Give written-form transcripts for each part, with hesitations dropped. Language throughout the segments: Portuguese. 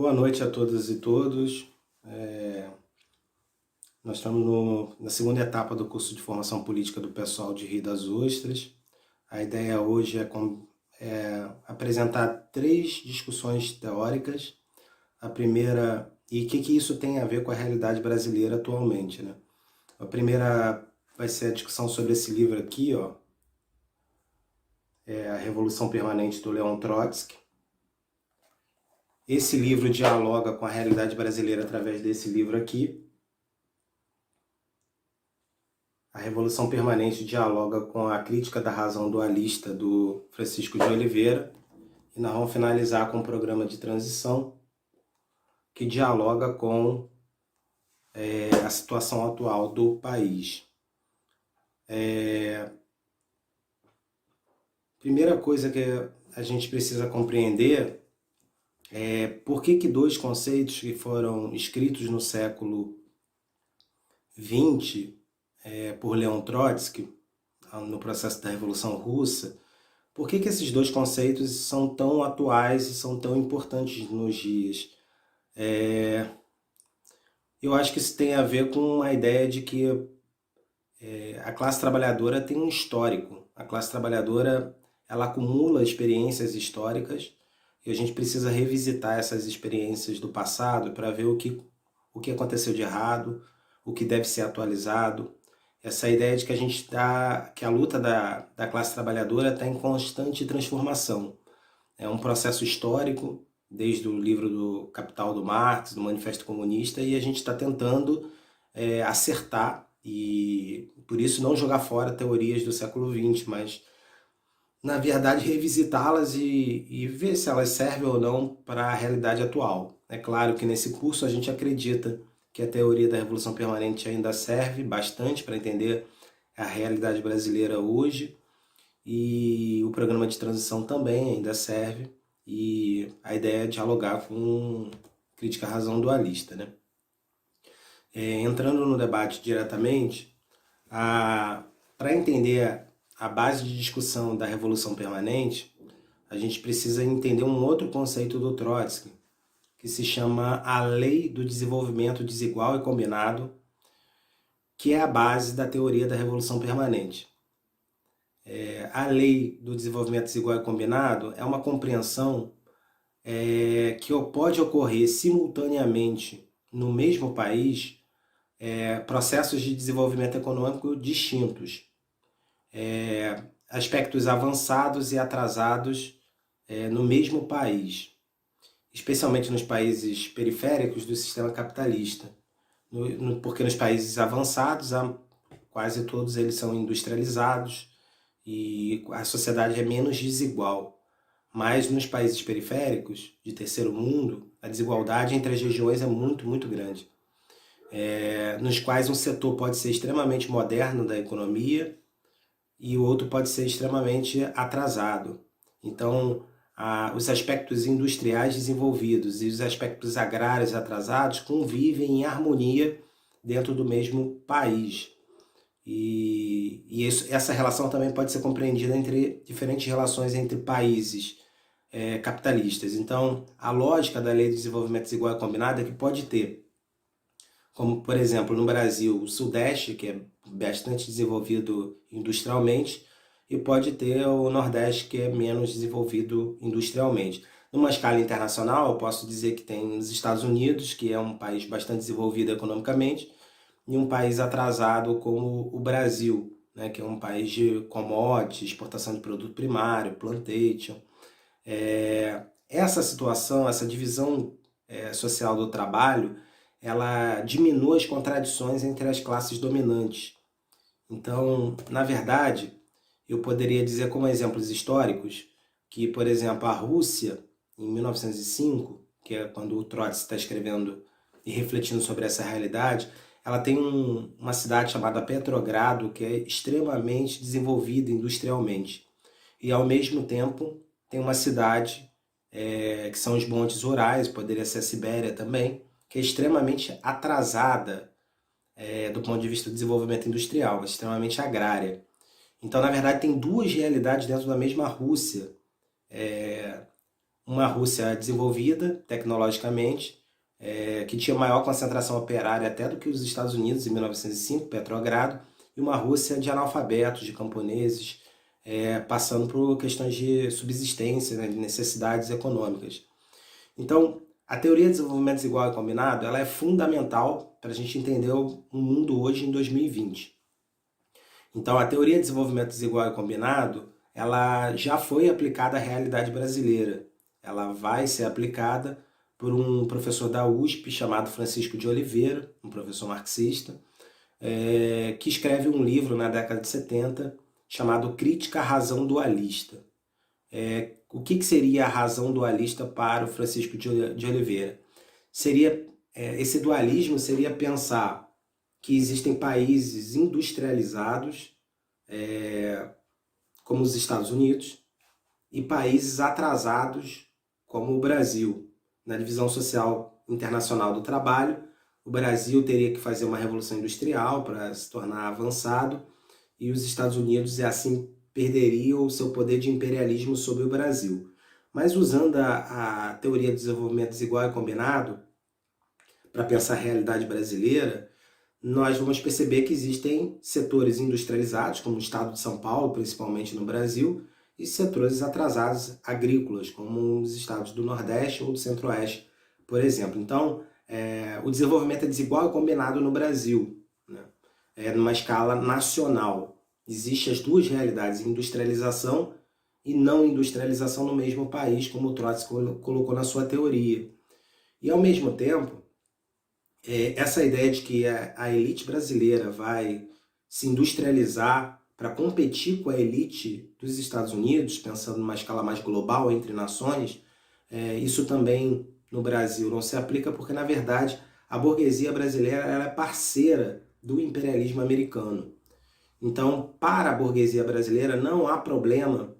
Boa noite a todas e todos. Nós estamos na segunda etapa do curso de formação política do pessoal de Rio das Ostras. A ideia hoje é apresentar três discussões teóricas. A primeira, e o que isso tem a ver com a realidade brasileira atualmente, né? A primeira vai ser a discussão sobre esse livro aqui, ó, A Revolução Permanente do Leon Trotsky. Esse livro dialoga com a realidade brasileira através desse livro aqui. A Revolução Permanente dialoga com a crítica da razão dualista do Francisco de Oliveira. E nós vamos finalizar com um programa de transição que dialoga com a situação atual do país. Primeira coisa que a gente precisa compreender é por que dois conceitos que foram escritos no século XX por Leon Trotsky, no processo da Revolução Russa, por que esses dois conceitos são tão atuais e são tão importantes nos dias? Eu acho que isso tem a ver com a ideia de que a classe trabalhadora tem um histórico. A classe trabalhadora, ela acumula experiências históricas e a gente precisa revisitar essas experiências do passado para ver o que aconteceu de errado, o que deve ser atualizado. Essa ideia de que que a luta da classe trabalhadora está em constante transformação. É um processo histórico, desde o livro do Capital do Marx, do Manifesto Comunista, e a gente está tentando acertar e, por isso, não jogar fora teorias do século XX, mas, na verdade, revisitá-las e ver se elas servem ou não para a realidade atual. É claro que nesse curso a gente acredita que a teoria da Revolução Permanente ainda serve bastante para entender a realidade brasileira hoje, e o programa de transição também ainda serve, e a ideia é dialogar com crítica à razão dualista, né? Entrando no debate diretamente, para entender a base de discussão da Revolução Permanente, a gente precisa entender um outro conceito do Trotsky, que se chama a Lei do Desenvolvimento Desigual e Combinado, que é a base da teoria da Revolução Permanente. A Lei do Desenvolvimento Desigual e Combinado é uma compreensão que pode ocorrer simultaneamente no mesmo país processos de desenvolvimento econômico distintos, aspectos avançados e atrasados no mesmo país, especialmente nos países periféricos do sistema capitalista, porque nos países avançados, quase todos eles são industrializados e a sociedade é menos desigual. Mas nos países periféricos, de terceiro mundo, a desigualdade entre as regiões é muito, muito grande. Nos quais um setor pode ser extremamente moderno da economia e o outro pode ser extremamente atrasado. Então, os aspectos industriais desenvolvidos e os aspectos agrários atrasados convivem em harmonia dentro do mesmo país. E essa relação também pode ser compreendida entre diferentes relações entre países capitalistas. Então, a lógica da Lei de Desenvolvimento Desigual e Combinado é que pode ter, como por exemplo no Brasil, o Sudeste, que é bastante desenvolvido industrialmente, e pode ter o Nordeste, que é menos desenvolvido industrialmente. Numa escala internacional, eu posso dizer que tem os Estados Unidos, que é um país bastante desenvolvido economicamente, e um país atrasado como o Brasil, né, que é um país de commodities, exportação de produto primário, plantation. Essa situação, essa divisão social do trabalho, ela diminui as contradições entre as classes dominantes. Então, na verdade, eu poderia dizer como exemplos históricos que, por exemplo, a Rússia, em 1905, que é quando o Trotsky está escrevendo e refletindo sobre essa realidade, ela tem uma cidade chamada Petrogrado, que é extremamente desenvolvida industrialmente. E, ao mesmo tempo, tem uma cidade, que são os Montes Urais, poderia ser a Sibéria também, que é extremamente atrasada do ponto de vista do desenvolvimento industrial, extremamente agrária. Então, na verdade, tem duas realidades dentro da mesma Rússia, uma Rússia desenvolvida tecnologicamente, que tinha maior concentração operária até do que os Estados Unidos em 1905, Petrogrado, e uma Rússia de analfabetos, de camponeses, passando por questões de subsistência, né, de necessidades econômicas. Então, a teoria de desenvolvimento desigual e combinado, ela é fundamental para a gente entender o mundo hoje em 2020. Então, a teoria de desenvolvimento desigual e combinado, ela já foi aplicada à realidade brasileira. Ela vai ser aplicada por um professor da USP chamado Francisco de Oliveira, um professor marxista, que escreve um livro na década de 70 chamado Crítica à Razão Dualista. O que seria a razão dualista para o Francisco de Oliveira? Esse dualismo seria pensar que existem países industrializados, como os Estados Unidos, e países atrasados, como o Brasil. Na divisão social internacional do trabalho, o Brasil teria que fazer uma revolução industrial para se tornar avançado, e os Estados Unidos, assim, perderiam o seu poder de imperialismo sobre o Brasil. Mas usando a teoria do desenvolvimento desigual e combinado, para pensar a realidade brasileira, nós vamos perceber que existem setores industrializados, como o estado de São Paulo, principalmente no Brasil, e setores atrasados agrícolas, como os estados do Nordeste ou do Centro-Oeste, por exemplo. Então, o desenvolvimento é desigual e combinado no Brasil, né? Numa escala nacional. Existem as duas realidades, industrialização e não industrialização no mesmo país, como o Trotsky colocou na sua teoria. E, ao mesmo tempo, essa ideia de que a elite brasileira vai se industrializar para competir com a elite dos Estados Unidos, pensando numa escala mais global entre nações, isso também no Brasil não se aplica porque, na verdade, a burguesia brasileira ela é parceira do imperialismo americano. Então, para a burguesia brasileira, não há problema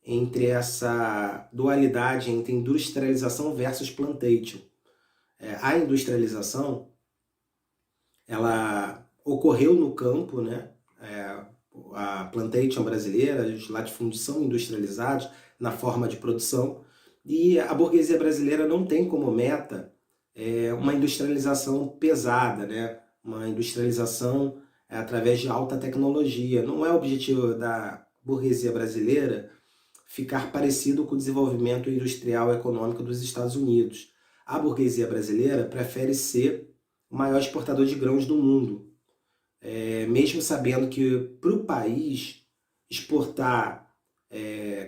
entre essa dualidade entre industrialização versus plantation. A industrialização, ela ocorreu no campo, né? A plantation brasileira, os latifúndios são industrializados na forma de produção, e a burguesia brasileira não tem como meta uma industrialização pesada, né? Uma industrialização através de alta tecnologia. Não é o objetivo da burguesia brasileira ficar parecido com o desenvolvimento industrial e econômico dos Estados Unidos. A burguesia brasileira prefere ser o maior exportador de grãos do mundo, mesmo sabendo que para o país exportar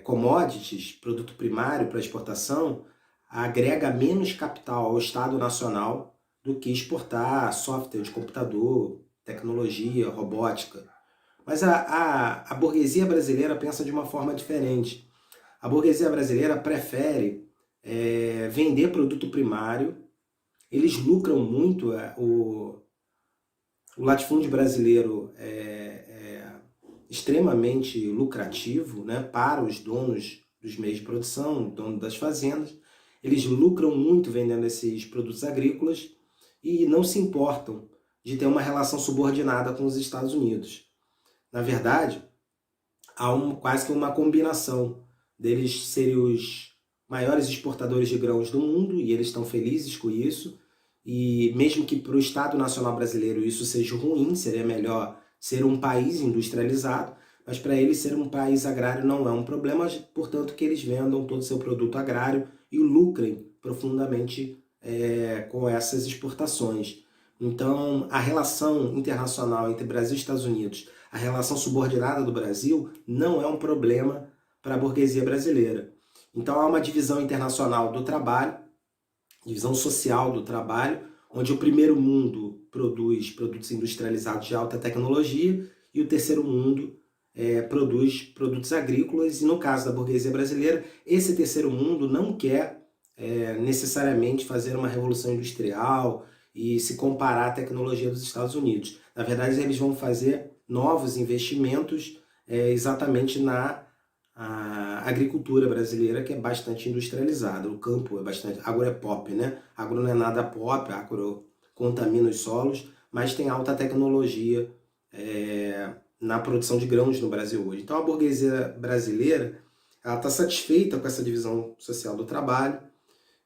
commodities, produto primário para exportação, agrega menos capital ao Estado Nacional do que exportar software de computador, tecnologia, robótica. Mas a burguesia brasileira pensa de uma forma diferente. A burguesia brasileira prefere vender produto primário, eles lucram muito, o latifúndio brasileiro é extremamente lucrativo, né, para os donos dos meios de produção, donos das fazendas. Eles lucram muito vendendo esses produtos agrícolas e não se importam de ter uma relação subordinada com os Estados Unidos. Na verdade, há quase que uma combinação deles serem os maiores exportadores de grãos do mundo, e eles estão felizes com isso, e mesmo que para o Estado Nacional Brasileiro isso seja ruim, seria melhor ser um país industrializado, mas para eles ser um país agrário não é um problema, portanto que eles vendam todo o seu produto agrário e lucrem profundamente com essas exportações. Então, a relação internacional entre Brasil e Estados Unidos, a relação subordinada do Brasil, não é um problema para a burguesia brasileira. Então, há uma divisão internacional do trabalho, divisão social do trabalho, onde o primeiro mundo produz produtos industrializados de alta tecnologia e o terceiro mundo produz produtos agrícolas. E no caso da burguesia brasileira, esse terceiro mundo não quer necessariamente fazer uma revolução industrial e se comparar à tecnologia dos Estados Unidos. Na verdade, eles vão fazer novos investimentos exatamente na agricultura brasileira, que é bastante industrializada. O campo é bastante... Agro é pop, né? Agro não é nada pop, agro contamina os solos, mas tem alta tecnologia na produção de grãos no Brasil hoje. Então a burguesia brasileira ela está satisfeita com essa divisão social do trabalho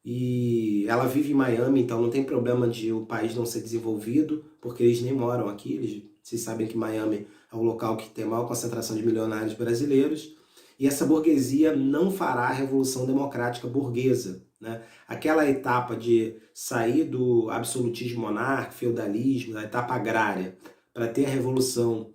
e ela vive em Miami, então não tem problema de o país não ser desenvolvido, porque eles nem moram aqui, vocês sabem que Miami é o local que tem a maior concentração de milionários brasileiros, e essa burguesia não fará a revolução democrática burguesa, né? Aquela etapa de sair do absolutismo monárquico, feudalismo, da etapa agrária, para ter a revolução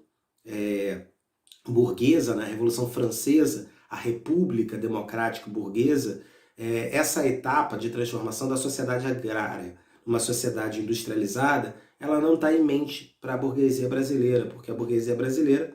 burguesa, na Revolução Francesa, a República Democrática Burguesa, essa etapa de transformação da sociedade agrária numa sociedade industrializada, ela não está em mente para a burguesia brasileira, porque a burguesia brasileira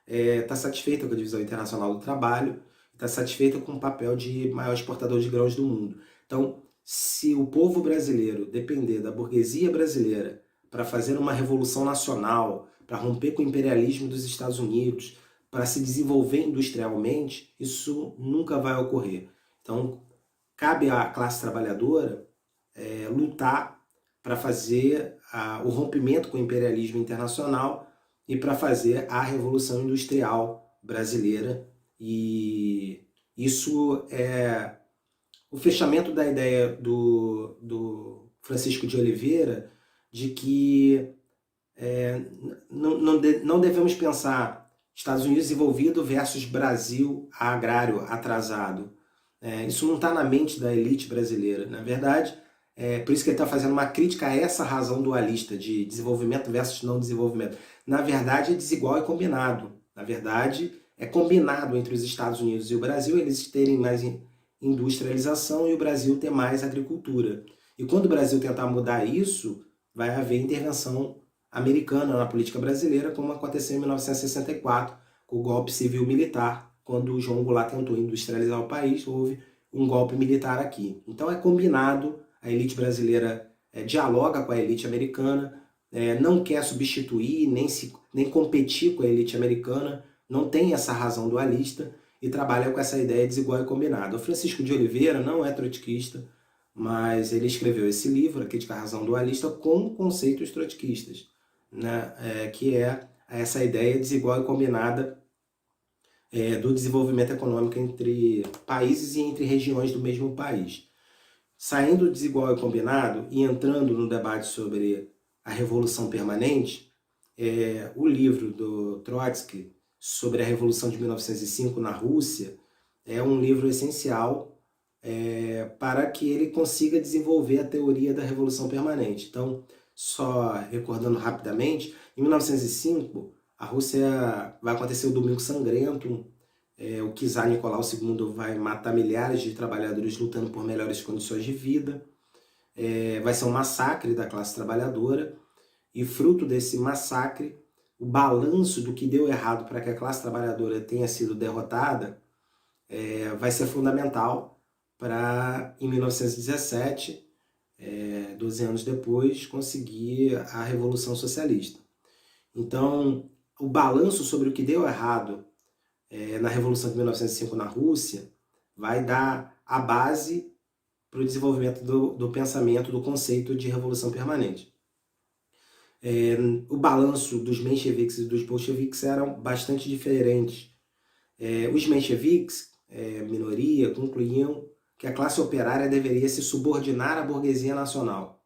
está satisfeita com a divisão internacional do trabalho, está satisfeita com o papel de maior exportador de grãos do mundo. Então, se o povo brasileiro depender da burguesia brasileira para fazer uma revolução nacional, para romper com o imperialismo dos Estados Unidos, para se desenvolver industrialmente, isso nunca vai ocorrer. Então, cabe à classe trabalhadora lutar para fazer o rompimento com o imperialismo internacional e para fazer a Revolução Industrial brasileira. E isso é o fechamento da ideia do Francisco de Oliveira de que não devemos pensar Estados Unidos desenvolvido versus Brasil agrário atrasado. Isso não está na mente da elite brasileira. Na verdade, por isso que ele está fazendo uma crítica a essa razão dualista de desenvolvimento versus não desenvolvimento. Na verdade, é desigual e combinado. Na verdade, é combinado entre os Estados Unidos e o Brasil eles terem mais industrialização e o Brasil ter mais agricultura. E quando o Brasil tentar mudar isso, vai haver intervenção americana na política brasileira, como aconteceu em 1964, com o golpe civil-militar, quando o João Goulart tentou industrializar o país, houve um golpe militar aqui. Então é combinado, a elite brasileira dialoga com a elite americana, não quer substituir, nem competir com a elite americana, não tem essa razão dualista e trabalha com essa ideia desigual e combinada. O Francisco de Oliveira não é trotskista, mas ele escreveu esse livro, A Crítica à Razão Dualista, com conceitos trotskistas, né? Que é essa ideia desigual e combinada do desenvolvimento econômico entre países e entre regiões do mesmo país. Saindo do desigual e combinado e entrando no debate sobre a Revolução Permanente, o livro do Trotsky sobre a Revolução de 1905 na Rússia é um livro essencial para que ele consiga desenvolver a teoria da Revolução Permanente. Então, só recordando rapidamente, em 1905, a Rússia vai acontecer o Domingo Sangrento, o czar Nicolau II vai matar milhares de trabalhadores lutando por melhores condições de vida, vai ser um massacre da classe trabalhadora, e fruto desse massacre, o balanço do que deu errado para que a classe trabalhadora tenha sido derrotada vai ser fundamental para, em 1917, 12 anos depois, conseguir a Revolução Socialista. Então, o balanço sobre o que deu errado na Revolução de 1905 na Rússia vai dar a base para o desenvolvimento do pensamento, do conceito de Revolução Permanente. O balanço dos mencheviques e dos bolcheviques eram bastante diferentes. Os mencheviques, minoria, concluíam que a classe operária deveria se subordinar à burguesia nacional.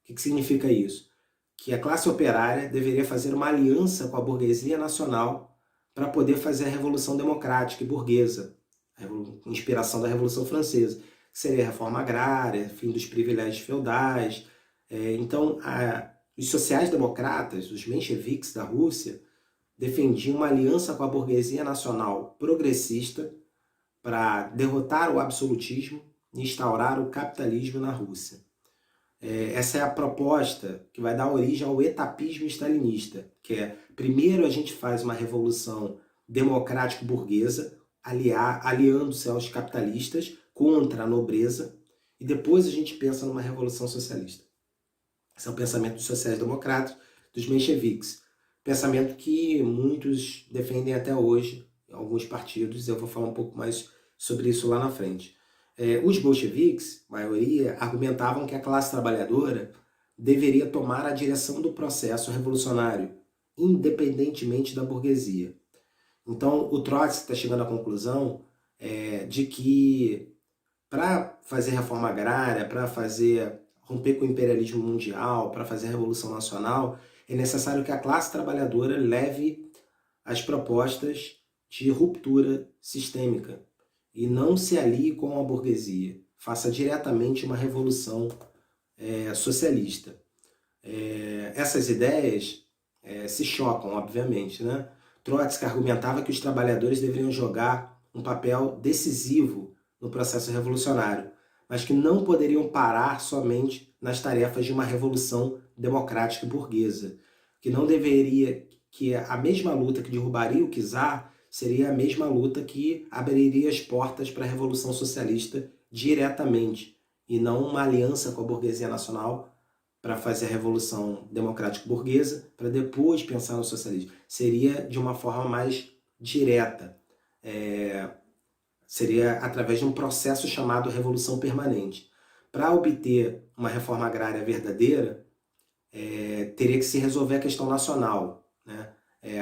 O que significa isso? Que a classe operária deveria fazer uma aliança com a burguesia nacional para poder fazer a Revolução Democrática e Burguesa, a inspiração da Revolução Francesa, que seria a reforma agrária, fim dos privilégios feudais. Então, os sociais-democratas, os mencheviques da Rússia, defendiam uma aliança com a burguesia nacional progressista para derrotar o absolutismo e instaurar o capitalismo na Rússia. Essa é a proposta que vai dar origem ao etapismo stalinista, que primeiro a gente faz uma revolução democrático-burguesa, aliando-se aos capitalistas contra a nobreza, e depois a gente pensa numa revolução socialista. Esse é o pensamento dos sociais-democratas, dos mencheviques. Pensamento que muitos defendem até hoje, em alguns partidos, eu vou falar um pouco mais sobre isso lá na frente. Os bolcheviques, a maioria, argumentavam que a classe trabalhadora deveria tomar a direção do processo revolucionário, independentemente da burguesia. Então, o Trotsky está chegando à conclusão de que para fazer reforma agrária, para romper com o imperialismo mundial, para fazer a Revolução Nacional, é necessário que a classe trabalhadora leve as propostas de ruptura sistêmica e não se alie com a burguesia, faça diretamente uma revolução socialista. Essas ideias se chocam, obviamente, né? Trotsky argumentava que os trabalhadores deveriam jogar um papel decisivo no processo revolucionário, mas que não poderiam parar somente nas tarefas de uma revolução democrática e burguesa, que não deveria, que a mesma luta que derrubaria o czar seria a mesma luta que abriria as portas para a revolução socialista diretamente, e não uma aliança com a burguesia nacional para fazer a revolução democrática burguesa, para depois pensar no socialismo. Seria de uma forma mais direta. Seria através de um processo chamado Revolução Permanente. Para obter uma reforma agrária verdadeira, teria que se resolver a questão nacional, né?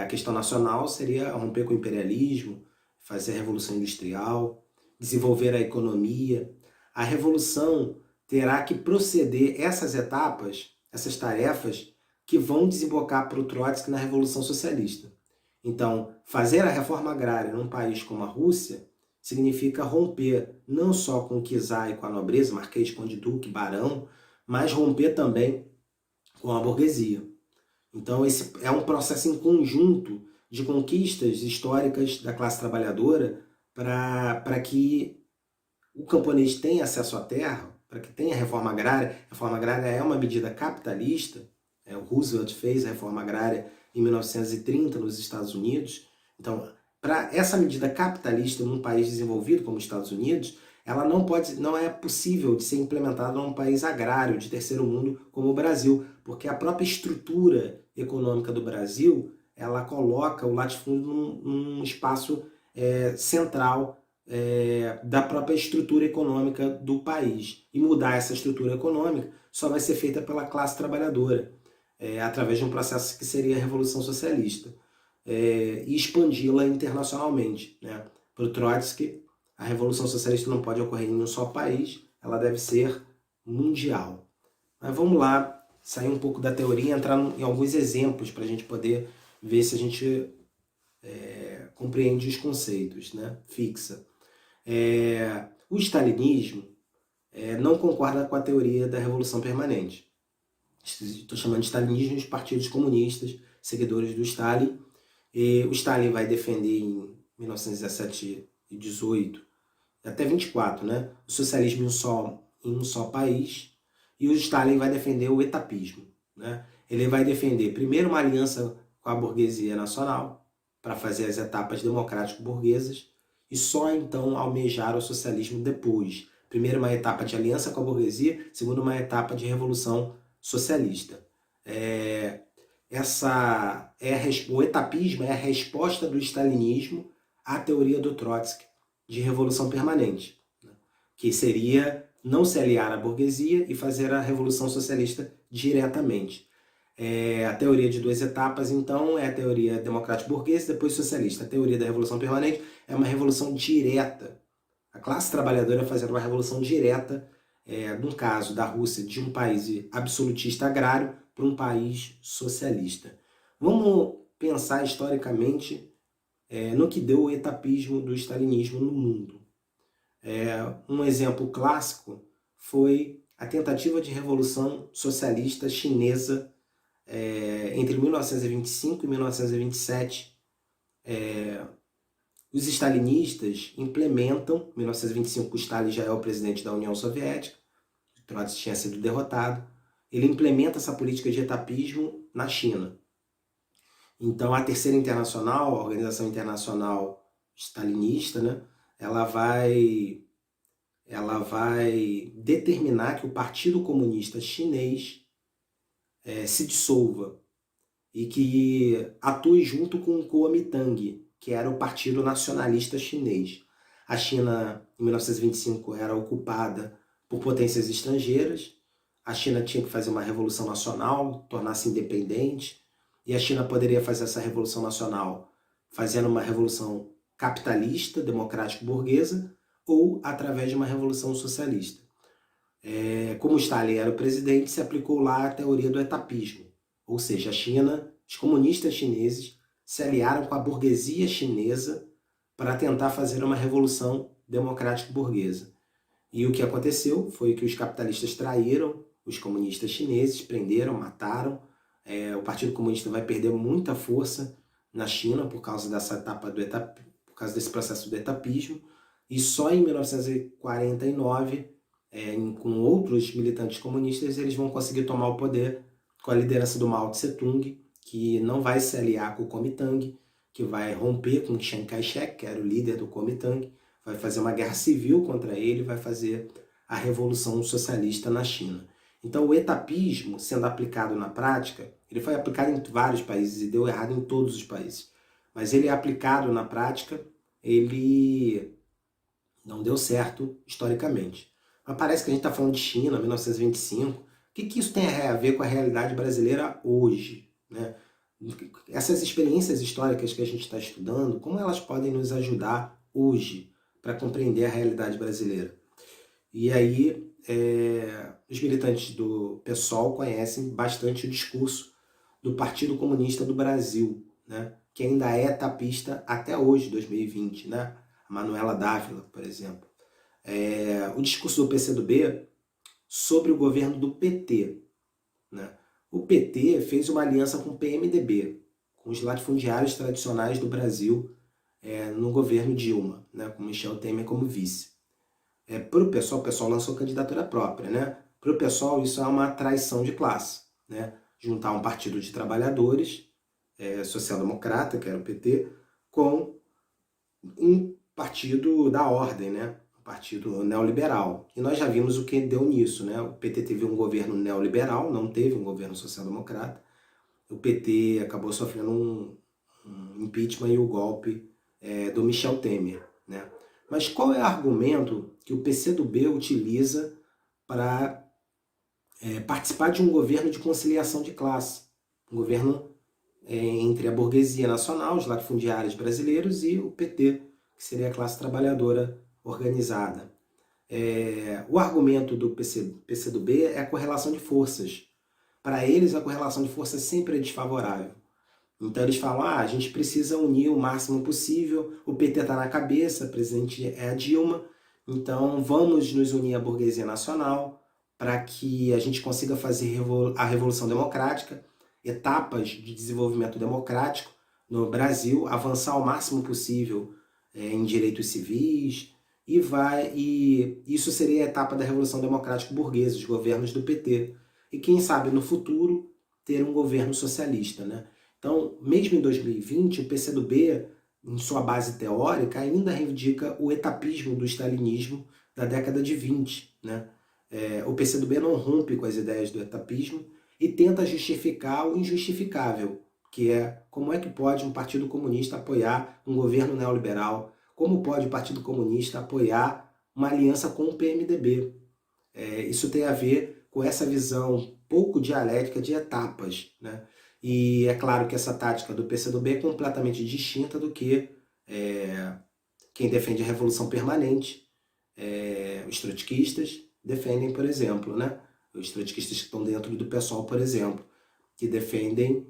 A questão nacional seria romper com o imperialismo, fazer a Revolução Industrial, desenvolver a economia. A revolução terá que proceder essas etapas, essas tarefas, que vão desembocar para o Trotsky na Revolução Socialista. Então, fazer a reforma agrária num país como a Rússia significa romper não só com o czar e com a nobreza, marquês, conde, duque, barão, mas romper também com a burguesia. Então, esse é um processo em conjunto de conquistas históricas da classe trabalhadora para que o camponês tenha acesso à terra, para que tenha reforma agrária. A reforma agrária é uma medida capitalista. O Roosevelt fez a reforma agrária em 1930 nos Estados Unidos. Então, para essa medida capitalista num país desenvolvido como os Estados Unidos, ela não é possível de ser implementada num país agrário de terceiro mundo como o Brasil, porque a própria estrutura econômica do Brasil, ela coloca o latifúndio num espaço central da própria estrutura econômica do país. E mudar essa estrutura econômica só vai ser feita pela classe trabalhadora, através de um processo que seria a Revolução Socialista, e expandi-la internacionalmente, né? Para o Trotsky, a Revolução Socialista não pode ocorrer em um só país, ela deve ser mundial. Mas vamos lá, sair um pouco da teoria e entrar em alguns exemplos para a gente poder ver se a gente compreende os conceitos, né? Fixa. O stalinismo não concorda com a teoria da Revolução Permanente. Estou chamando de stalinismo os partidos comunistas, seguidores do Stalin. O Stalin vai defender em 1917 e 18, até 24, né? O socialismo em um só país. E o Stalin vai defender o etapismo, né? Ele vai defender primeiro uma aliança com a burguesia nacional, para fazer as etapas democrático-burguesas, e só então almejar o socialismo depois. Primeiro uma etapa de aliança com a burguesia, segundo uma etapa de revolução socialista. O etapismo é a resposta do stalinismo à teoria do Trotsky de revolução permanente, né? Que seria não se aliar à burguesia e fazer a revolução socialista diretamente. A teoria de duas etapas, então, é a teoria democrático-burguesa e depois socialista. A teoria da revolução permanente é uma revolução direta. A classe trabalhadora fazendo uma revolução direta, no caso da Rússia, de um país absolutista agrário para um país socialista. Vamos pensar historicamente no que deu o etapismo do stalinismo no mundo. Um exemplo clássico foi a tentativa de revolução socialista chinesa entre 1925 e 1927. Os stalinistas implementam, em 1925 o Stalin já é o presidente da União Soviética, o Trotsky tinha sido derrotado, ele implementa essa política de etapismo na China. Então a Terceira Internacional, a Organização Internacional Stalinista, né, ela vai determinar que o Partido Comunista Chinês se dissolva e que atue junto com o Kuomintang, que era o Partido Nacionalista Chinês. A China, em 1925, era ocupada por potências estrangeiras. A China tinha que fazer uma revolução nacional, tornar-se independente, e a China poderia fazer essa revolução nacional fazendo uma revolução capitalista, democrático-burguesa, ou através de uma revolução socialista. Como Stalin era o presidente, se aplicou lá a teoria do etapismo, ou seja, a China, os comunistas chineses se aliaram com a burguesia chinesa para tentar fazer uma revolução democrático-burguesa. E o que aconteceu foi que os capitalistas traíram os comunistas chineses, prenderam, mataram. O Partido Comunista vai perder muita força na China por causa por causa desse processo do etapismo. E só em 1949, com outros militantes comunistas, eles vão conseguir tomar o poder com a liderança do Mao Tse-tung, que não vai se aliar com o Kuomintang, que vai romper com Chiang Kai-shek, que era o líder do Kuomintang, vai fazer uma guerra civil contra ele, vai fazer a revolução socialista na China. Então o etapismo, sendo aplicado na prática, ele foi aplicado em vários países e deu errado em todos os países. Mas ele é aplicado na prática, ele não deu certo historicamente. Mas parece que a gente está falando de China, 1925. O que isso tem a ver com a realidade brasileira hoje, né? Essas experiências históricas que a gente está estudando, como elas podem nos ajudar hoje para compreender a realidade brasileira? E aí, os militantes do PSOL conhecem bastante o discurso do Partido Comunista do Brasil, né? Que ainda é etapista até hoje, 2020, né? A Manuela Dávila, por exemplo. O discurso do PCdoB sobre o governo do PT, né? O PT fez uma aliança com o PMDB, com os latifundiários tradicionais do Brasil, no governo Dilma, né? Com Michel Temer como vice. Para o PSOL lançou candidatura própria, né? Para o PSOL isso é uma traição de classe, né? Juntar um partido de trabalhadores, social-democrata, que era o PT, com um partido da ordem, né? Um partido neoliberal. E nós já vimos o que deu nisso, né? O PT teve um governo neoliberal, não teve um governo social-democrata. O PT acabou sofrendo um impeachment e o golpe do Michel Temer, né? Mas qual é o argumento que o PCdoB utiliza para participar de um governo de conciliação de classe? Um governo entre a burguesia nacional, os latifundiários brasileiros, e o PT, que seria a classe trabalhadora organizada. O argumento do PCdoB é a correlação de forças. Para eles, a correlação de forças sempre é desfavorável. Então eles falam, a gente precisa unir o máximo possível, o PT está na cabeça, a presidente é a Dilma, então vamos nos unir à burguesia nacional para que a gente consiga fazer a Revolução Democrática, etapas de desenvolvimento democrático no Brasil, avançar ao máximo possível em direitos civis, e isso seria a etapa da Revolução Democrática Burguesa, os governos do PT. E quem sabe no futuro ter um governo socialista, né? Então, mesmo em 2020, o PCdoB, em sua base teórica, ainda reivindica o etapismo do stalinismo da década de 20. Né? O PCdoB não rompe com as ideias do etapismo e tenta justificar o injustificável, que é como é que pode um partido comunista apoiar um governo neoliberal, como pode o Partido Comunista apoiar uma aliança com o PMDB. Isso tem a ver com essa visão pouco dialética de etapas, né? E é claro que essa tática do PCdoB é completamente distinta do que quem defende a revolução permanente. Os trotskistas defendem, por exemplo, né? Os trotskistas que estão dentro do PSOL, por exemplo, que defendem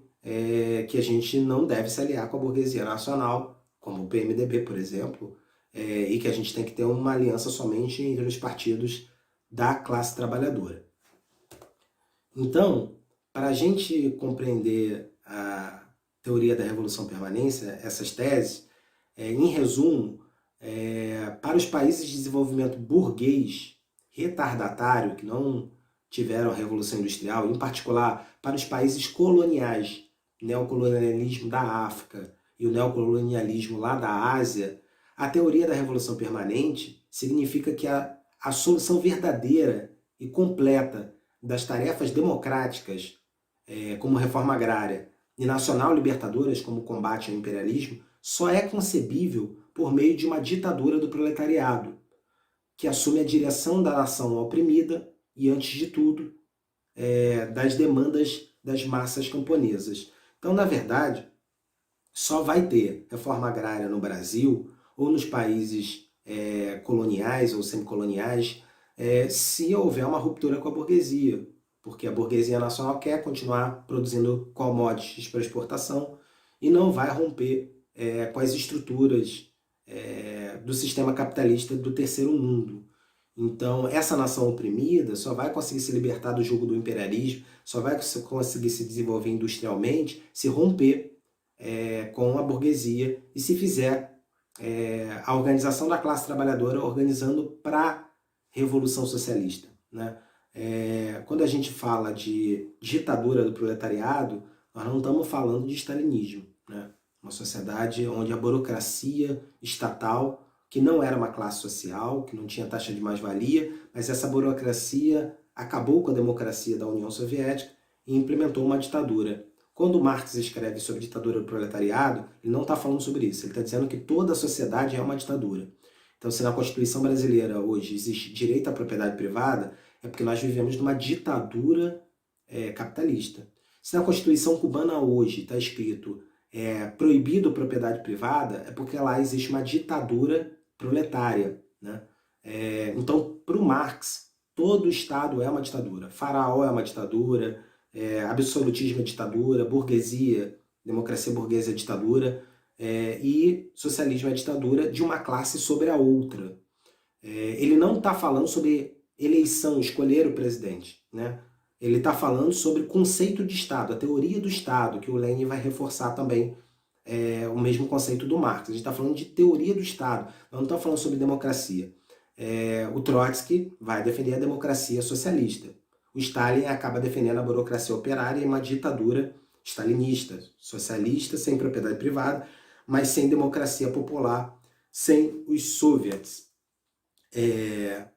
que a gente não deve se aliar com a burguesia nacional, como o PMDB, por exemplo, e que a gente tem que ter uma aliança somente entre os partidos da classe trabalhadora. Então, para a gente compreender a teoria da Revolução Permanência, essas teses, em resumo, para os países de desenvolvimento burguês retardatário, que não tiveram a Revolução Industrial, em particular para os países coloniais, neocolonialismo da África e o neocolonialismo lá da Ásia, a teoria da Revolução Permanente significa que a solução verdadeira e completa das tarefas democráticas, como reforma agrária, e nacional-libertadoras, como combate ao imperialismo, só é concebível por meio de uma ditadura do proletariado, que assume a direção da nação oprimida e, antes de tudo, das demandas das massas camponesas. Então, na verdade, só vai ter reforma agrária no Brasil ou nos países coloniais ou semicoloniais, se houver uma ruptura com a burguesia, porque a burguesia nacional quer continuar produzindo commodities para exportação e não vai romper com as estruturas do sistema capitalista do terceiro mundo. Então, essa nação oprimida só vai conseguir se libertar do jugo do imperialismo, só vai conseguir se desenvolver industrialmente se romper com a burguesia e se fizer a organização da classe trabalhadora organizando para a Revolução Socialista, né? Quando a gente fala de ditadura do proletariado, nós não estamos falando de stalinismo, né? Uma sociedade onde a burocracia estatal, que não era uma classe social, que não tinha taxa de mais-valia, mas essa burocracia acabou com a democracia da União Soviética e implementou uma ditadura. Quando Marx escreve sobre ditadura do proletariado, ele não está falando sobre isso, ele está dizendo que toda a sociedade é uma ditadura. Então, se na Constituição brasileira hoje existe direito à propriedade privada, é porque nós vivemos numa ditadura capitalista. Se na Constituição cubana hoje está escrito proibido propriedade privada, é porque lá existe uma ditadura proletária, né? Então, para o Marx, todo Estado é uma ditadura. Faraó é uma ditadura, absolutismo é ditadura, burguesia, democracia burguesa é ditadura, e socialismo é ditadura de uma classe sobre a outra. Ele não está falando sobre eleição, escolher o presidente, né? Ele está falando sobre o conceito de Estado, a teoria do Estado, que o Lenin vai reforçar também o mesmo conceito do Marx. A gente está falando de teoria do Estado, nós não estamos falando sobre democracia. O Trotsky vai defender a democracia socialista. O Stalin acaba defendendo a burocracia operária e uma ditadura stalinista, socialista, sem propriedade privada, mas sem democracia popular, sem os soviets.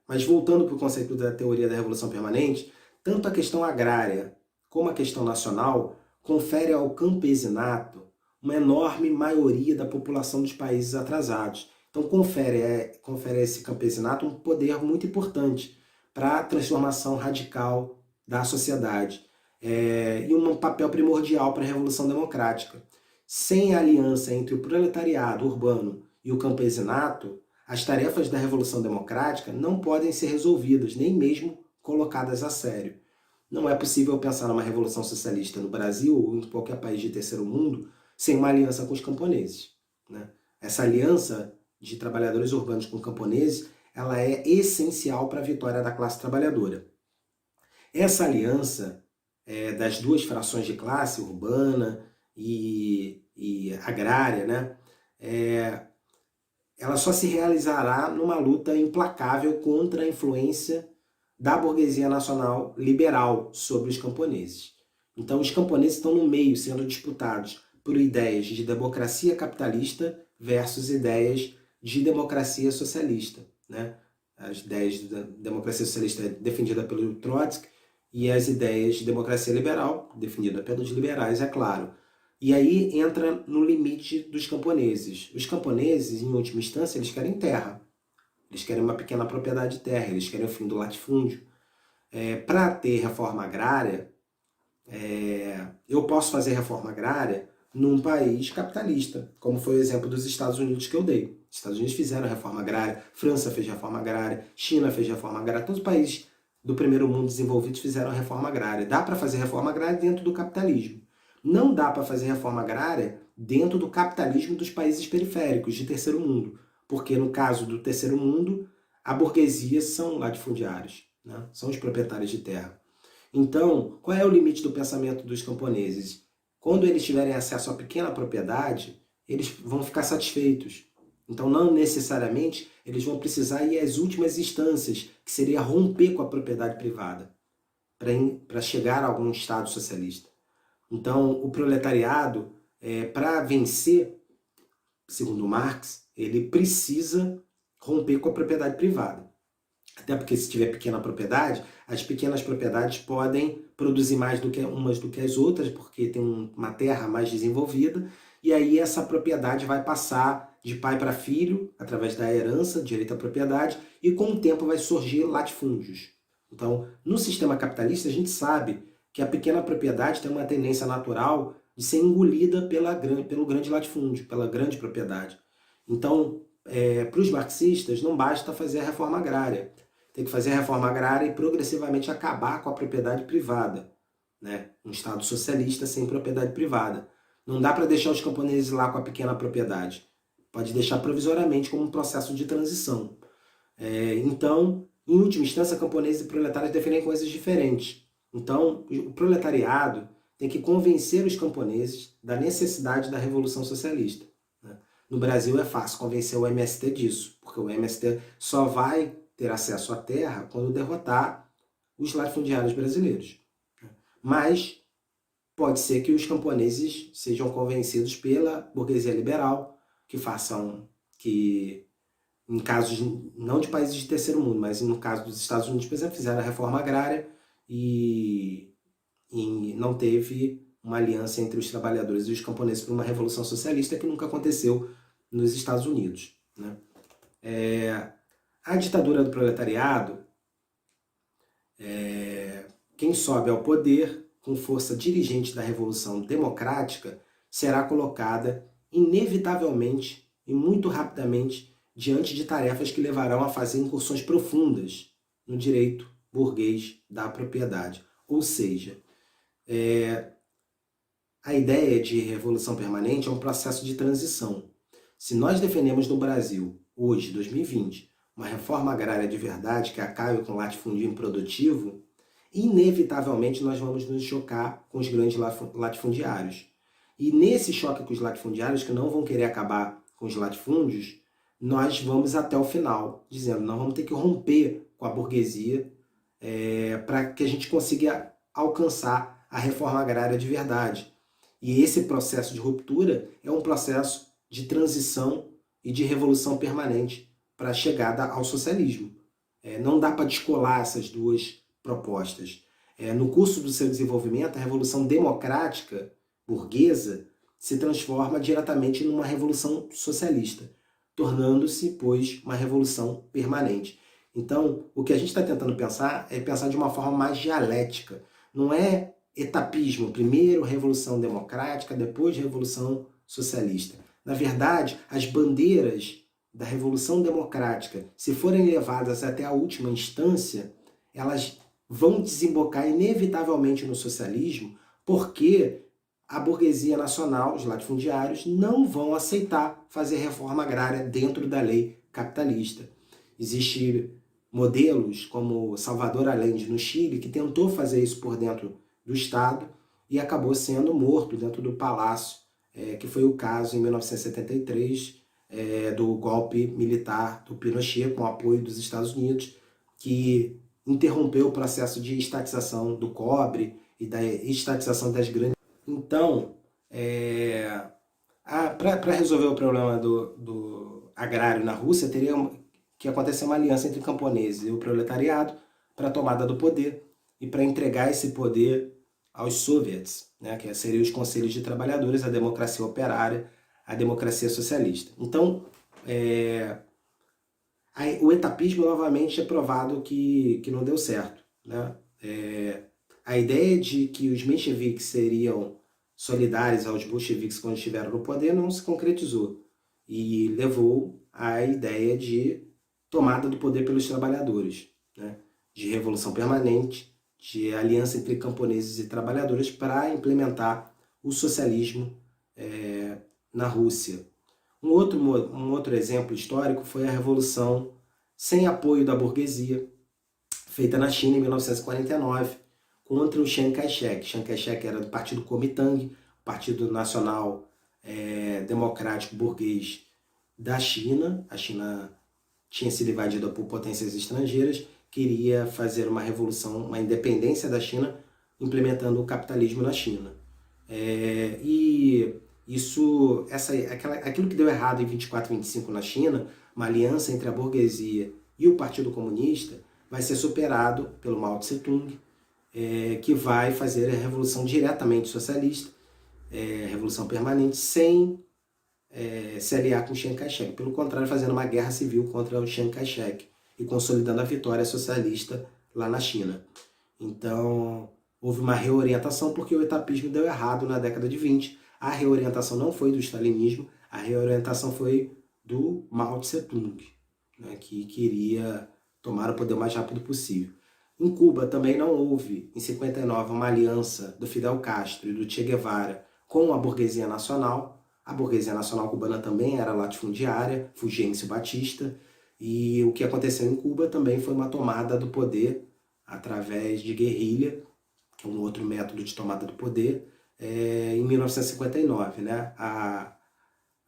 Mas voltando para o conceito da teoria da Revolução Permanente, tanto a questão agrária como a questão nacional confere ao campesinato uma enorme maioria da população dos países atrasados. Então confere a esse campesinato um poder muito importante para a transformação radical da sociedade e um papel primordial para a Revolução Democrática. Sem a aliança entre o proletariado urbano e o campesinato, as tarefas da Revolução Democrática não podem ser resolvidas, nem mesmo colocadas a sério. Não é possível pensar numa revolução socialista no Brasil ou em qualquer país de terceiro mundo sem uma aliança com os camponeses, né? Essa aliança de trabalhadores urbanos com camponeses, ela é essencial para a vitória da classe trabalhadora. Essa aliança das duas frações de classe, urbana e agrária, né? Ela só se realizará numa luta implacável contra a influência da burguesia nacional liberal sobre os camponeses. Então os camponeses estão no meio, sendo disputados por ideias de democracia capitalista versus ideias de democracia socialista, né? As ideias da democracia socialista defendida pelo Trotsky e as ideias de democracia liberal defendida pelos liberais, é claro. E aí entra no limite dos camponeses. Os camponeses, em última instância, eles querem terra. Eles querem uma pequena propriedade de terra, eles querem o fim do latifúndio. Para ter reforma agrária, eu posso fazer reforma agrária num país capitalista, como foi o exemplo dos Estados Unidos que eu dei. Os Estados Unidos fizeram reforma agrária, França fez reforma agrária, China fez reforma agrária, todos os países do primeiro mundo desenvolvidos fizeram reforma agrária. Dá para fazer reforma agrária dentro do capitalismo. Não dá para fazer reforma agrária dentro do capitalismo dos países periféricos, de terceiro mundo. Porque no caso do terceiro mundo, a burguesia são latifundiários, né? São os proprietários de terra. Então, qual é o limite do pensamento dos camponeses? Quando eles tiverem acesso a pequena propriedade, eles vão ficar satisfeitos. Então, não necessariamente, eles vão precisar ir às últimas instâncias, que seria romper com a propriedade privada, para chegar a algum Estado socialista. Então, o proletariado, para vencer, segundo Marx, ele precisa romper com a propriedade privada. Até porque se tiver pequena propriedade, as pequenas propriedades podem produzir mais do que umas do que as outras, porque tem uma terra mais desenvolvida, e aí essa propriedade vai passar de pai para filho, através da herança, direito à propriedade, e com o tempo vai surgir latifúndios. Então, no sistema capitalista, a gente sabe que a pequena propriedade tem uma tendência natural de ser engolida pelo grande latifúndio, pela grande propriedade. Então, para os marxistas, não basta fazer a reforma agrária. Tem que fazer a reforma agrária e progressivamente acabar com a propriedade privada, né? Um Estado socialista sem propriedade privada. Não dá para deixar os camponeses lá com a pequena propriedade. Pode deixar provisoriamente como um processo de transição. Então, em última instância, camponeses e proletários defendem coisas diferentes. Então, o proletariado tem que convencer os camponeses da necessidade da revolução socialista. No Brasil é fácil convencer o MST disso, porque o MST só vai ter acesso à terra quando derrotar os latifundiários brasileiros. Mas pode ser que os camponeses sejam convencidos pela burguesia liberal, que em casos não de países de terceiro mundo, mas no caso dos Estados Unidos, por exemplo, fizeram a reforma agrária e não teve uma aliança entre os trabalhadores e os camponeses para uma revolução socialista que nunca aconteceu nos Estados Unidos, né? A ditadura do proletariado, quem sobe ao poder com força dirigente da revolução democrática será colocada inevitavelmente e muito rapidamente diante de tarefas que levarão a fazer incursões profundas no direito burguês da propriedade. Ou seja, a ideia de revolução permanente é um processo de transição. Se nós defendemos no Brasil, hoje, 2020, uma reforma agrária de verdade que acabe com o latifúndio improdutivo, inevitavelmente nós vamos nos chocar com os grandes latifundiários. E nesse choque com os latifundiários, que não vão querer acabar com os latifúndios, nós vamos até o final, dizendo, nós vamos ter que romper com a burguesia para que a gente consiga alcançar a reforma agrária de verdade. E esse processo de ruptura é um processo de transição e de revolução permanente para a chegada ao socialismo. Não dá para descolar essas duas propostas. No curso do seu desenvolvimento, a revolução democrática burguesa se transforma diretamente numa revolução socialista, tornando-se, pois, uma revolução permanente. Então, o que a gente está tentando pensar é pensar de uma forma mais dialética. Não é etapismo, primeiro revolução democrática, depois revolução socialista. Na verdade, as bandeiras da revolução democrática, se forem levadas até a última instância, elas vão desembocar inevitavelmente no socialismo, porque a burguesia nacional, os latifundiários, não vão aceitar fazer reforma agrária dentro da lei capitalista. Existem modelos como Salvador Allende no Chile, que tentou fazer isso por dentro do Estado e acabou sendo morto dentro do palácio, que foi o caso em 1973 do golpe militar do Pinochet, com o apoio dos Estados Unidos, que interrompeu o processo de estatização do cobre e da estatização das grandes. Então, para resolver o problema do agrário na Rússia, teria que acontecer uma aliança entre camponeses e o proletariado para a tomada do poder e para entregar esse poder aos soviets, né, que seriam os conselhos de trabalhadores, a democracia operária, a democracia socialista. Então, o etapismo novamente é provado que não deu certo, né? A ideia de que os mencheviques seriam solidários aos bolcheviques quando estiveram no poder não se concretizou e levou à ideia de tomada do poder pelos trabalhadores, né? De revolução permanente, de aliança entre camponeses e trabalhadores para implementar o socialismo na Rússia. Um outro exemplo histórico foi a Revolução sem apoio da burguesia, feita na China em 1949, contra o Chiang Kai-shek. Chiang Kai-shek era do Partido Kuomintang, Partido Nacional Democrático Burguês da China. A China tinha sido invadida por potências estrangeiras, queria fazer uma revolução, uma independência da China, implementando o capitalismo na China. E aquilo que deu errado em 24 e 25 na China, uma aliança entre a burguesia e o Partido Comunista, vai ser superado pelo Mao Tse-tung, que vai fazer a revolução diretamente socialista, revolução permanente, sem se aliar com Chiang Kai-shek. Pelo contrário, fazendo uma guerra civil contra o Chiang Kai-shek e consolidando a vitória socialista lá na China. Então, houve uma reorientação porque o etapismo deu errado na década de 20. A reorientação não foi do stalinismo, a reorientação foi do Mao Tse-tung, né, que queria tomar o poder o mais rápido possível. Em Cuba também não houve, em 59, uma aliança do Fidel Castro e do Che Guevara com a burguesia nacional. A burguesia nacional cubana também era latifundiária, Fulgêncio Batista, e o que aconteceu em Cuba também foi uma tomada do poder através de guerrilha, que é um outro método de tomada do poder, em 1959. Né? A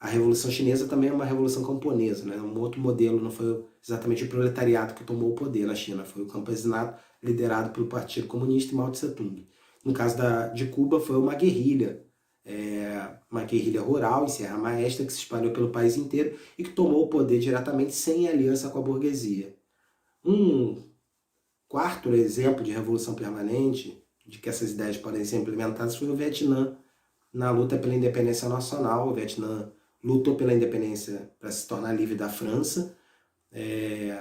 Revolução Chinesa também é uma revolução camponesa, né? Um outro modelo, não foi exatamente o proletariado que tomou o poder na China, foi o campesinato liderado pelo Partido Comunista e Mao Tse-tung. No caso de Cuba, foi uma guerrilha rural em Serra Maestra que se espalhou pelo país inteiro e que tomou o poder diretamente sem aliança com a burguesia. Um quarto exemplo de revolução permanente, de que essas ideias podem ser implementadas, foi o Vietnã, na luta pela independência nacional. O Vietnã lutou pela independência para se tornar livre da França,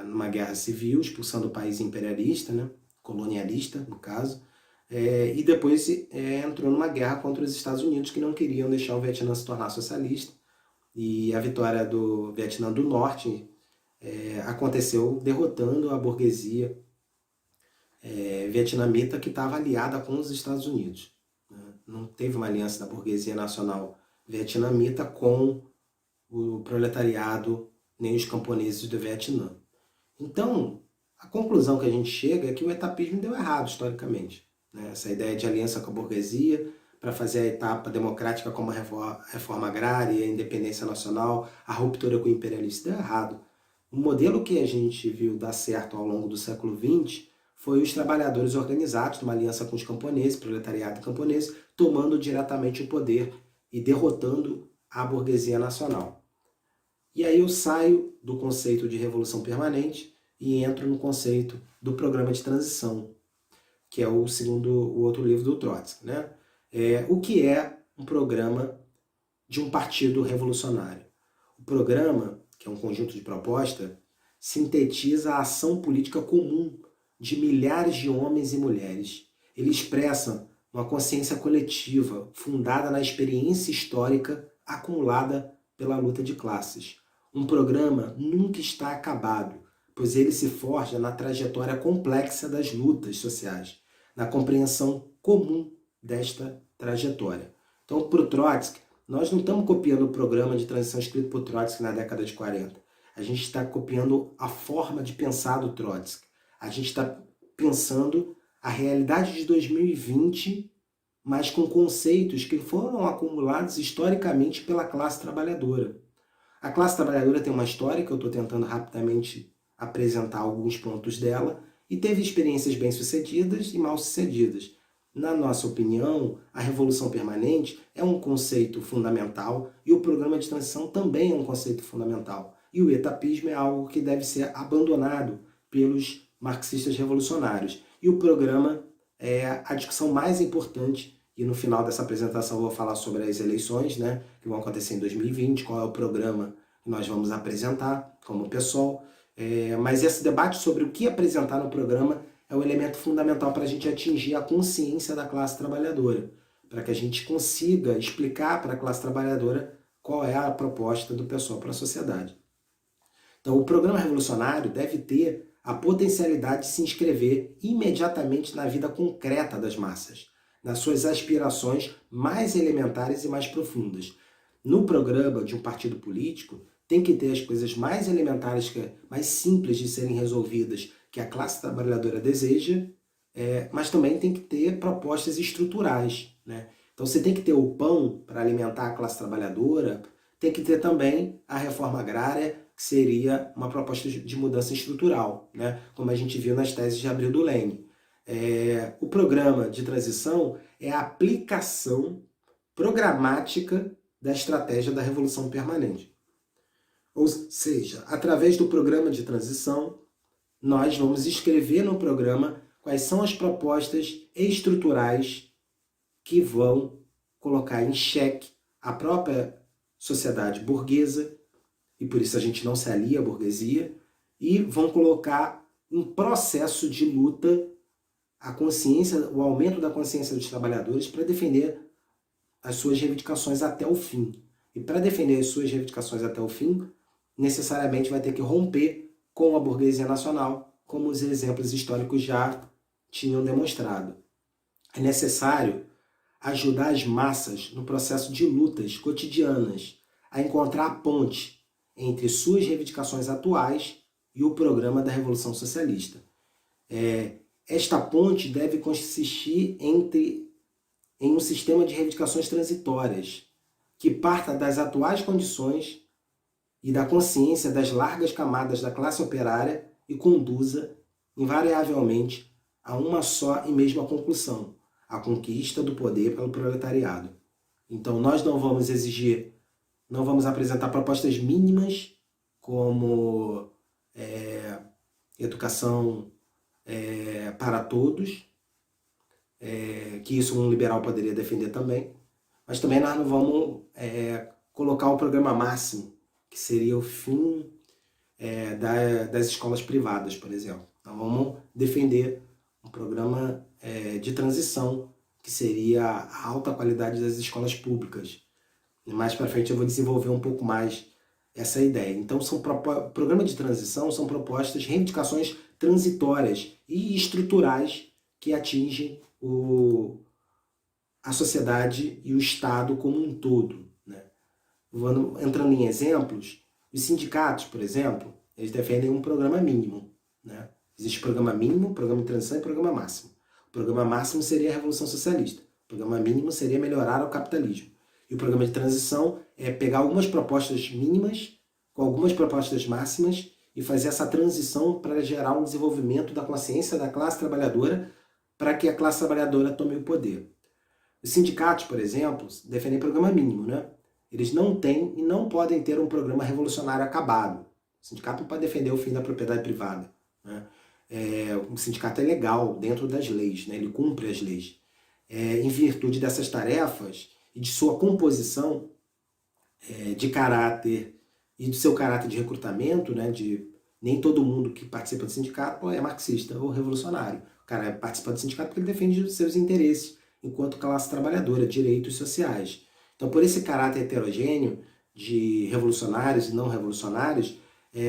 numa guerra civil, expulsando o país imperialista, né, colonialista, no caso, e depois entrou numa guerra contra os Estados Unidos, que não queriam deixar o Vietnã se tornar socialista, e a vitória do Vietnã do Norte aconteceu derrotando a burguesia vietnamita, que estava aliada com os Estados Unidos. Não teve uma aliança da burguesia nacional vietnamita com o proletariado nem os camponeses do Vietnã. Então, a conclusão que a gente chega é que o etapismo deu errado historicamente. Né? Essa ideia de aliança com a burguesia para fazer a etapa democrática como a reforma agrária, a independência nacional, a ruptura com o imperialismo, deu errado. O modelo que a gente viu dar certo ao longo do século XX foi os trabalhadores organizados, numa aliança com os camponeses, proletariado camponês, tomando diretamente o poder e derrotando a burguesia nacional. E aí eu saio do conceito de revolução permanente e entro no conceito do programa de transição, que é o outro livro do Trotsky. Né? O que é um programa de um partido revolucionário? O programa, que é um conjunto de propostas, sintetiza a ação política comum de milhares de homens e mulheres. Ele expressa uma consciência coletiva fundada na experiência histórica acumulada pela luta de classes. Um programa nunca está acabado, pois ele se forja na trajetória complexa das lutas sociais, na compreensão comum desta trajetória. Então, para o Trotsky, nós não estamos copiando o programa de transição escrito por Trotsky na década de 40. A gente está copiando a forma de pensar do Trotsky. A gente está pensando a realidade de 2020, mas com conceitos que foram acumulados historicamente pela classe trabalhadora. A classe trabalhadora tem uma história que eu estou tentando rapidamente apresentar alguns pontos dela, e teve experiências bem-sucedidas e mal-sucedidas. Na nossa opinião, a revolução permanente é um conceito fundamental e o programa de transição também é um conceito fundamental. E o etapismo é algo que deve ser abandonado pelos marxistas revolucionários. E o programa é a discussão mais importante, e no final dessa apresentação eu vou falar sobre as eleições, né, que vão acontecer em 2020, qual é o programa que nós vamos apresentar como PSOL. Mas esse debate sobre o que apresentar no programa é um elemento fundamental para a gente atingir a consciência da classe trabalhadora, para que a gente consiga explicar para a classe trabalhadora qual é a proposta do PSOL para a sociedade. Então, o programa revolucionário deve ter a potencialidade de se inscrever imediatamente na vida concreta das massas, nas suas aspirações mais elementares e mais profundas. No programa de um partido político, tem que ter as coisas mais elementares, mais simples de serem resolvidas, que a classe trabalhadora deseja, mas também tem que ter propostas estruturais. Né? Então você tem que ter o pão para alimentar a classe trabalhadora, tem que ter também a reforma agrária, que seria uma proposta de mudança estrutural, né? Como a gente viu nas teses de Abril do Leme. O programa de transição é a aplicação programática da estratégia da revolução permanente. Ou seja, através do programa de transição, nós vamos escrever no programa quais são as propostas estruturais que vão colocar em xeque a própria sociedade burguesa, e por isso a gente não se alia à burguesia, e vão colocar em processo de luta a consciência, o aumento da consciência dos trabalhadores para defender as suas reivindicações até o fim. E para defender as suas reivindicações até o fim, necessariamente vai ter que romper com a burguesia nacional, como os exemplos históricos já tinham demonstrado. É necessário ajudar as massas no processo de lutas cotidianas a encontrar a ponte entre suas reivindicações atuais e o programa da Revolução Socialista. Esta ponte deve consistir em um sistema de reivindicações transitórias, que parta das atuais condições e da consciência das largas camadas da classe operária e conduza, invariavelmente, a uma só e mesma conclusão: a conquista do poder pelo proletariado. Então nós não vamos exigir, não vamos apresentar propostas mínimas como educação para todos, que isso um liberal poderia defender também, mas também nós não vamos colocar o programa máximo, que seria o fim das escolas privadas, por exemplo. Nós vamos defender um programa de transição, que seria a alta qualidade das escolas públicas. Mais para frente eu vou desenvolver um pouco mais essa ideia. Então, programas de transição são propostas, reivindicações transitórias e estruturais que atingem a sociedade e o Estado como um todo, né? Entrando em exemplos, os sindicatos, por exemplo, eles defendem um programa mínimo, né? Existe programa mínimo, programa de transição e programa máximo. O programa máximo seria a Revolução Socialista. O programa mínimo seria melhorar o capitalismo. E o programa de transição é pegar algumas propostas mínimas com algumas propostas máximas e fazer essa transição para gerar um desenvolvimento da consciência da classe trabalhadora, para que a classe trabalhadora tome o poder. Os sindicatos, por exemplo, defendem programa mínimo, né? Eles não têm e não podem ter um programa revolucionário acabado. O sindicato não pode defender o fim da propriedade privada, né? O sindicato é legal dentro das leis, né? Ele cumpre as leis. Em virtude dessas tarefas e de sua composição de caráter e do seu caráter de recrutamento, né? Nem todo mundo que participa do sindicato é marxista ou revolucionário. O cara participa do sindicato porque ele defende os seus interesses enquanto classe trabalhadora, direitos sociais. Então, por esse caráter heterogêneo de revolucionários e não revolucionários,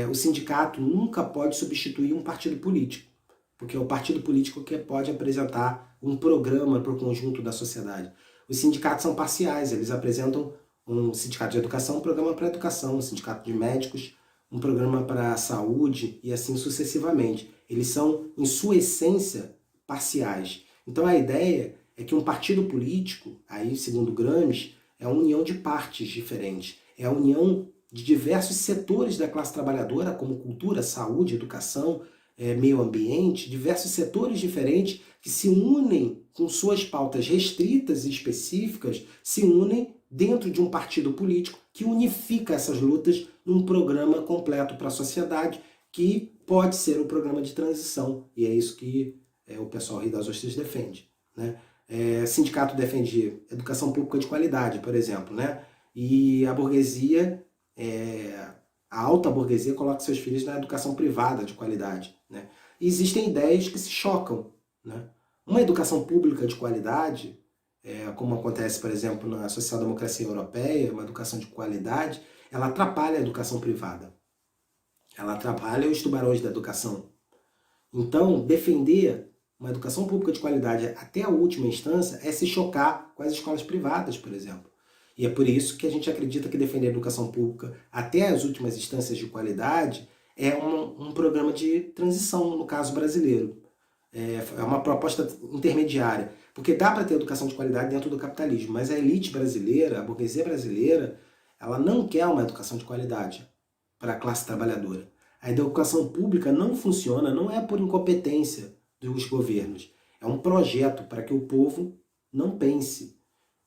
o sindicato nunca pode substituir um partido político, porque é o partido político que pode apresentar um programa para o conjunto da sociedade. Os sindicatos são parciais, eles apresentam um sindicato de educação, um programa para a educação, um sindicato de médicos, um programa para a saúde e assim sucessivamente. Eles são, em sua essência, parciais. Então a ideia é que um partido político, aí segundo Gramsci, é a união de partes diferentes, é a união de diversos setores da classe trabalhadora, como cultura, saúde, educação, meio ambiente, diversos setores diferentes que se unem com suas pautas restritas e específicas, se unem dentro de um partido político que unifica essas lutas num programa completo para a sociedade, que pode ser o programa de transição, e é isso que o pessoal Rio das Ostras defende, né? Sindicato defende educação pública de qualidade, por exemplo, né? E a burguesia, a alta burguesia, coloca seus filhos na educação privada de qualidade, né? E existem ideias que se chocam, né? Uma educação pública de qualidade, como acontece, por exemplo, na social-democracia europeia, uma educação de qualidade, ela atrapalha a educação privada. Ela atrapalha os tubarões da educação. Então, defender uma educação pública de qualidade até a última instância é se chocar com as escolas privadas, por exemplo. E é por isso que a gente acredita que defender a educação pública até as últimas instâncias de qualidade é um programa de transição, no caso brasileiro. É uma proposta intermediária, porque dá para ter educação de qualidade dentro do capitalismo, mas a elite brasileira, a burguesia brasileira, ela não quer uma educação de qualidade para a classe trabalhadora. A educação pública não funciona, não é por incompetência dos governos, é um projeto para que o povo não pense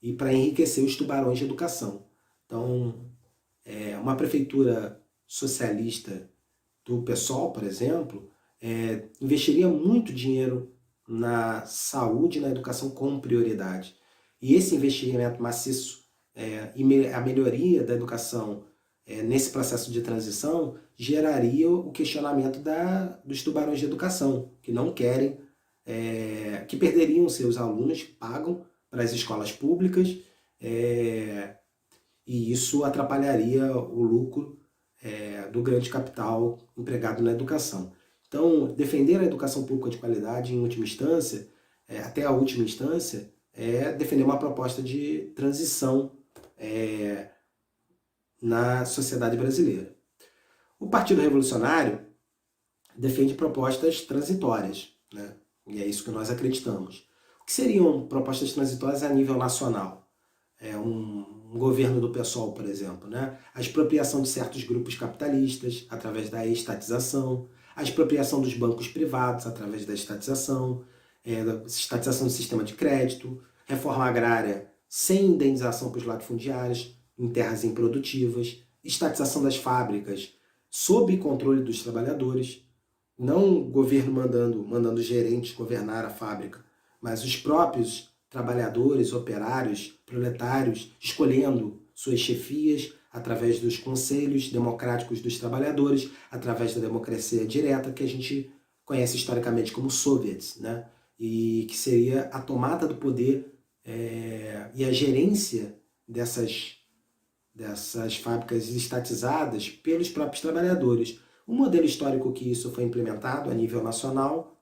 e para enriquecer os tubarões de educação. Então, uma prefeitura socialista do PSOL, por exemplo, investiria muito dinheiro na saúde e na educação como prioridade. E esse investimento maciço e a melhoria da educação nesse processo de transição geraria o questionamento dos tubarões de educação, que não querem, que perderiam seus alunos, que pagam para as escolas públicas, e isso atrapalharia o lucro do grande capital empregado na educação. Então, defender a educação pública de qualidade, em última instância, até a última instância, é defender uma proposta de transição na sociedade brasileira. O Partido Revolucionário defende propostas transitórias, né? E é isso que nós acreditamos. O que seriam propostas transitórias a nível nacional? Um governo do PSOL, por exemplo, né? A expropriação de certos grupos capitalistas através da estatização, a expropriação dos bancos privados através da estatização, estatização do sistema de crédito, reforma agrária sem indenização para os latifundiários em terras improdutivas, estatização das fábricas sob controle dos trabalhadores, não o governo mandando gerentes governar a fábrica, mas os próprios trabalhadores, operários, proletários, escolhendo suas chefias através dos conselhos democráticos dos trabalhadores, através da democracia direta, que a gente conhece historicamente como soviets, né? E que seria a tomada do poder e a gerência dessas fábricas estatizadas pelos próprios trabalhadores. O modelo histórico que isso foi implementado a nível nacional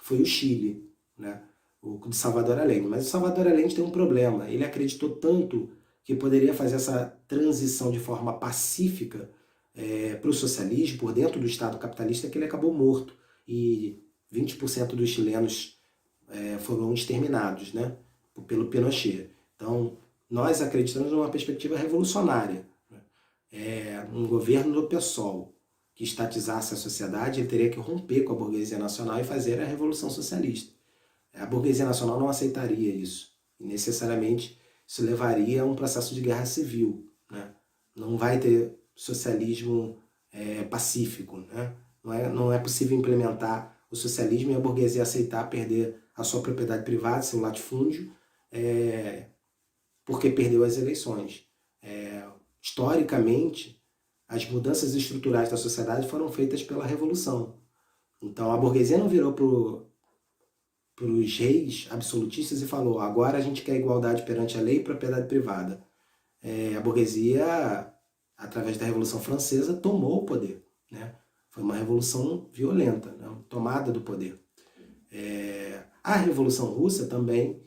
foi o Chile, né? O de Salvador Allende. Mas o Salvador Allende tem um problema. Ele acreditou tanto que poderia fazer essa transição de forma pacífica para o socialismo, por dentro do Estado capitalista, que ele acabou morto. E 20% dos chilenos foram exterminados, né? Pelo Pinochet. Então, nós acreditamos numa perspectiva revolucionária. Um governo do PSOL que estatizasse a sociedade, ele teria que romper com a burguesia nacional e fazer a revolução socialista. A burguesia nacional não aceitaria isso. E necessariamente isso levaria a um processo de guerra civil, né? Não vai ter socialismo pacífico, né? Não é possível implementar o socialismo e a burguesia aceitar perder a sua propriedade privada, seu latifúndio, porque perdeu as eleições. Historicamente, as mudanças estruturais da sociedade foram feitas pela Revolução. Então a burguesia não virou para os reis absolutistas e falou: agora a gente quer igualdade perante a lei e propriedade privada. A burguesia, através da Revolução Francesa, tomou o poder, né? Foi uma revolução violenta, né? Tomada do poder. A Revolução Russa também,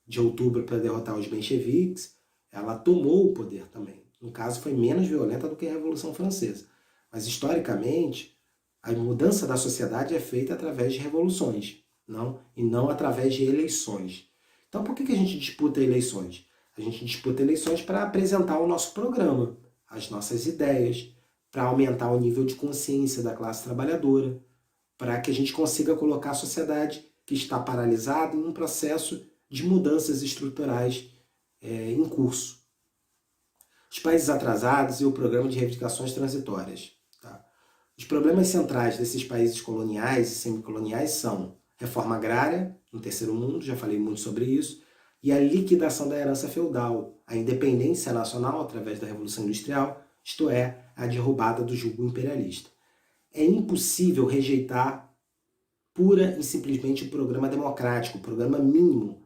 de outubro, para derrotar os mencheviques, ela tomou o poder também. No caso, foi menos violenta do que a Revolução Francesa. Mas, historicamente, a mudança da sociedade é feita através de revoluções, e não através de eleições. Então, por que a gente disputa eleições? A gente disputa eleições para apresentar o nosso programa, as nossas ideias, para aumentar o nível de consciência da classe trabalhadora, para que a gente consiga colocar a sociedade que está paralisada em um processo de mudanças estruturais em curso. Os países atrasados e o programa de reivindicações transitórias. Tá? Os problemas centrais desses países coloniais e semicoloniais são reforma agrária, no terceiro mundo, já falei muito sobre isso, e a liquidação da herança feudal, a independência nacional através da Revolução Industrial, isto é, a derrubada do jugo imperialista. É impossível rejeitar pura e simplesmente o programa democrático, o programa mínimo,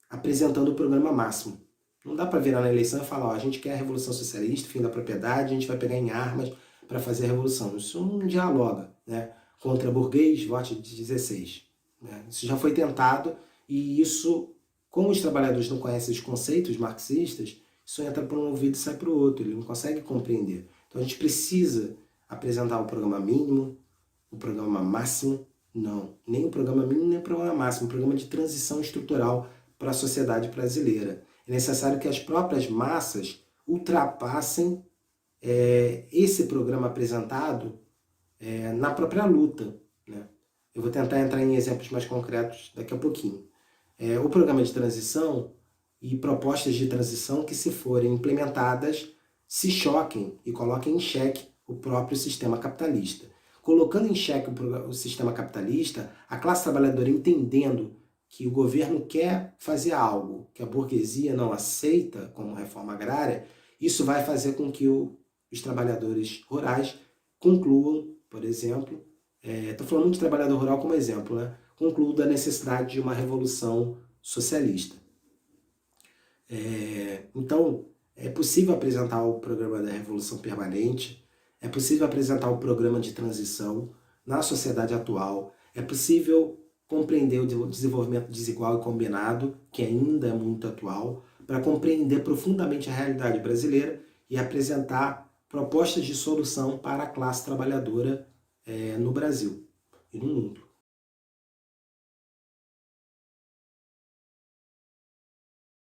apresentando o programa máximo. Não dá para virar na eleição e falar: a gente quer a revolução socialista, fim da propriedade, a gente vai pegar em armas para fazer a revolução. Isso não dialoga, né? Contra burguês, vote de 16. Né? Isso já foi tentado e isso, como os trabalhadores não conhecem os conceitos marxistas, isso entra por um ouvido e sai para o outro, ele não consegue compreender. Então a gente precisa apresentar o programa mínimo, o programa máximo, não, nem o programa mínimo nem o programa máximo, o programa de transição estrutural para a sociedade brasileira. É necessário que as próprias massas ultrapassem esse programa apresentado na própria luta. Né? Eu vou tentar entrar em exemplos mais concretos daqui a pouquinho. O programa de transição e propostas de transição que, se forem implementadas, se choquem e coloquem em xeque o próprio sistema capitalista. Colocando em xeque o sistema capitalista, a classe trabalhadora, entendendo que o governo quer fazer algo que a burguesia não aceita, como reforma agrária, isso vai fazer com que os trabalhadores rurais concluam, por exemplo, estou falando de trabalhador rural como exemplo, né? Concluam da necessidade de uma revolução socialista. Então, É possível apresentar o programa da Revolução Permanente, é possível apresentar o programa de transição na sociedade atual, é possível compreender o desenvolvimento desigual e combinado, que ainda é muito atual, para compreender profundamente a realidade brasileira e apresentar propostas de solução para a classe trabalhadora no Brasil e no mundo.